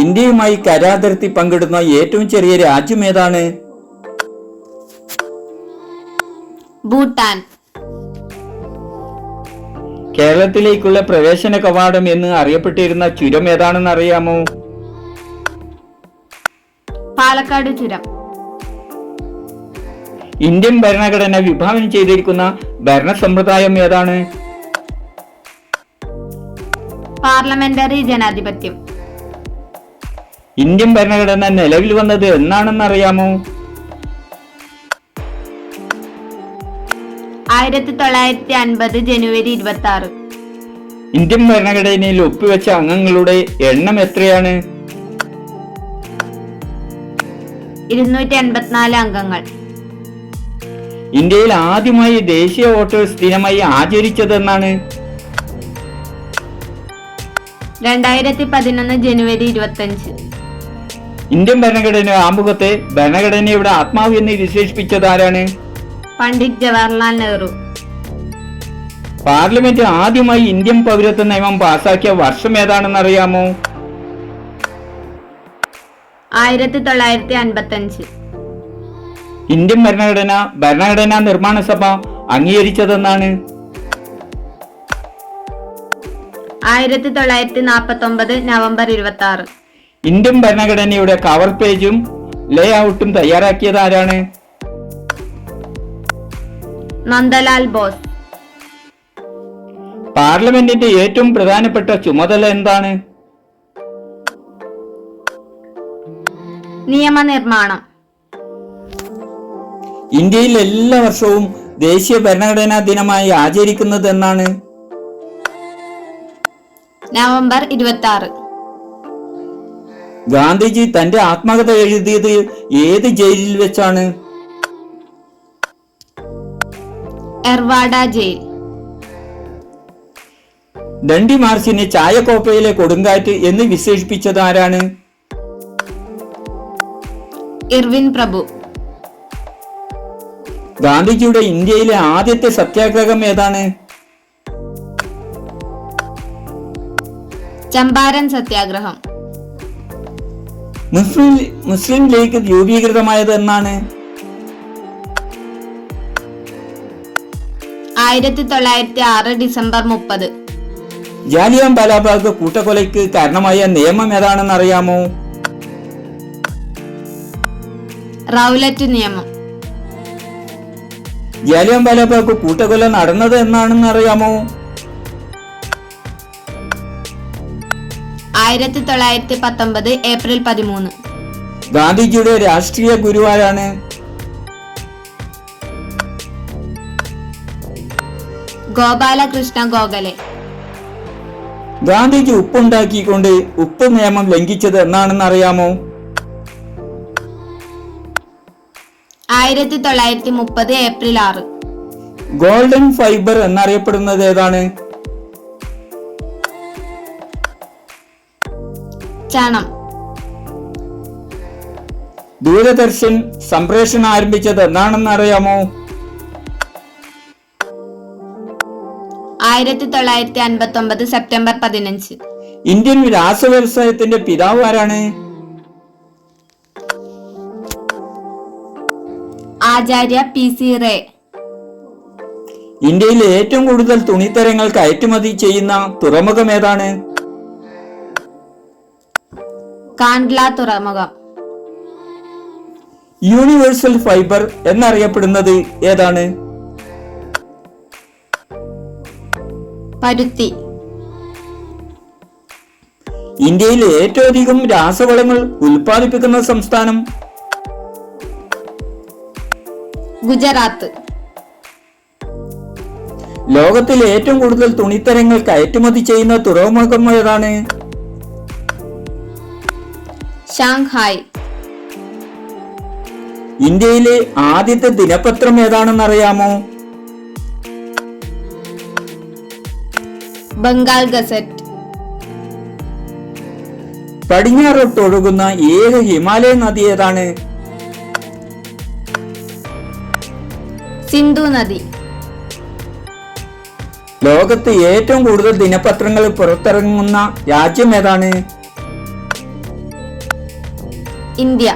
ഇന്ത്യയുമായി കരാതിർത്തി പങ്കിടുന്ന ഏറ്റവും ചെറിയ രാജ്യം ഏതാണ്? ഭൂട്ടാൻ. കേരളത്തിലേക്കുള്ള പ്രവേശന കവാടം എന്ന് അറിയപ്പെട്ടിരുന്ന ചുരം ഏതാണെന്ന് അറിയാമോ? പാലക്കാട് ചുരം. ഇന്ത്യൻ ഭരണഘടന വിഭാവനം ചെയ്തിരിക്കുന്ന ഭരണ സമ്പ്രദായം ഏതാണ്? പാർലമെന്ററി ജനാധിപത്യം. ഇന്ത്യൻ ഭരണഘടന നിലവിൽ വന്നത് എന്നാണെന്ന് അറിയാമോ? 1950 ജനുവരി 26. ഇന്ത്യൻ ഭരണഘടനയിൽ ഒപ്പുവെച്ച അംഗങ്ങളുടെ എണ്ണം എത്രയാണ്? 284 അംഗങ്ങൾ. ഇന്ത്യയിൽ ആദ്യമായി ദേശീയ വോട്ടേഴ്സ് ദിനമായി ആചരിച്ചതെന്നാണ്? 2011 ജനുവരി 25. ഇന്ത്യൻ ഭരണഘടന ആമുഖത്തെ ഭരണഘടനയുടെ ആത്മാവ് എന്ന് വിശേഷിപ്പിച്ചത് ആരാണ്? പണ്ഡിറ്റ് ജവഹർലാൽ നെഹ്റു. പാർലമെന്റ് ആദ്യമായി ഇന്ത്യൻ പൗരത്വ നിയമം പാസാക്കിയ വർഷം ഏതാണെന്ന് അറിയാമോ? 1955. ഇന്ത്യൻ ഭരണഘടനാ നിർമ്മാണ സഭ അംഗീകരിച്ചതെന്നാണ്? 1949 നവംബർ 26. ഇന്ത്യൻ ഭരണഘടനയുടെ കവർ പേജും ലേ ഔട്ടും തയ്യാറാക്കിയത് ആരാണ്? നന്ദലാൽ ബോസ്. പാർലമെന്റിന്റെ ഏറ്റവും പ്രധാനപ്പെട്ട ചുമതല എന്താണ്? നിയമനിർമ്മാണം. ഇന്ത്യയിൽ എല്ലാ വർഷവും ദേശീയ ഭരണഘടനാ ദിനമായി ആചരിക്കുന്നത് എന്നാണ്? നവംബർ 26. ഗാന്ധിജി തന്റെ ആത്മകഥ എഴുതിയത് ഏത് ജയിലിൽ വെച്ചാണ്? എർവാഡ ജയിൽ. ദണ്ഡി മാർച്ചിനെ ചായക്കോപ്പയിലെ കൊടുങ്കാറ്റ് എന്ന് വിശേഷിപ്പിച്ചത് ആരാണ്? ഇർവിൻ പ്രഭു. ഗാന്ധിജിയുടെ ഇന്ത്യയിലെ ആദ്യത്തെ സത്യാഗ്രഹം ഏതാണ്? ചമ്പാരൻ സത്യാഗ്രഹം. മുസ്ലിം ലീഗ് രൂപീകൃതമായത് എന്നാണ്? 1906 ഡിസംബർ 30. ജാലിയൻ വാലാബാഗ് കൂട്ടക്കൊലയ്ക്ക് കാരണമായ നിയമം ഏതാണെന്ന് അറിയാമോ? റൗലറ്റ് നിയമം. ജാലിയൻ വാലാബാഗ് കൂട്ടക്കൊല നടന്നത് എന്നാണെന്ന് അറിയാമോ? 1919 ഏപ്രിൽ 13. ഗാന്ധിജിയുടെ രാഷ്ട്രീയ ഗുരു ആരാണ്? ഗോപാലകൃഷ്ണ ഗോഖലെ. ഗാന്ധിജി ഉപ്പുണ്ടാക്കിക്കൊണ്ട് ഉപ്പ് നിയമം ലംഘിച്ചത് എന്നാണെന്ന് അറിയാമോ? 1930 ഏപ്രിൽ 6. ഗോൾഡൻ ഫൈബർ എന്നറിയപ്പെടുന്നത് ഏതാണ്? ചണം. ദൂരദർശൻ സംപ്രേഷണം ആരംഭിച്ചത് എന്നാണെന്ന് അറിയാമോ? 1959 സെപ്റ്റംബർ 15. ഇന്ത്യൻ രാസ വ്യവസായത്തിന്റെ പിതാവ് ആരാണ്? ആചാര്യ PC റേ. ഇന്ത്യയിൽ ഏറ്റവും കൂടുതൽ തുണിത്തരങ്ങൾ കയറ്റുമതി ചെയ്യുന്ന തുറമുഖം ഏതാണ്? കാണ്ട്ല തുറമുഖം. യൂണിവേഴ്സൽ ഫൈബർ എന്നറിയപ്പെടുന്നത് ഏതാണ്? പരുത്തി. ഇന്ത്യയിൽ ഏറ്റവും അധികം രാസവളങ്ങൾ ഉൽപ്പാദിപ്പിക്കുന്ന സംസ്ഥാനം? ഗുജറാത്ത്. ലോകത്തിൽ ഏറ്റവും കൂടുതൽ തുണിത്തരങ്ങൾ കയറ്റുമതി ചെയ്യുന്ന തുറമുഖം ഏതാണ്? ഷാങ്ഹായ്. ഇന്ത്യയിലെ ആദ്യത്തെ ദിനപത്രം ഏതാണെന്ന് അറിയാമോ? ബംഗാൾ ഗസറ്റ്. പടിഞ്ഞാറോട്ടൊഴുകുന്ന ഏക ഹിമാലയ നദി ഏതാണ്? സിന്ധു നദി. ലോകത്ത് ഏറ്റവും കൂടുതൽ ദിനപത്രങ്ങൾ പുറത്തിറങ്ങുന്ന രാജ്യം ഏതാണ്? ഇന്ത്യ.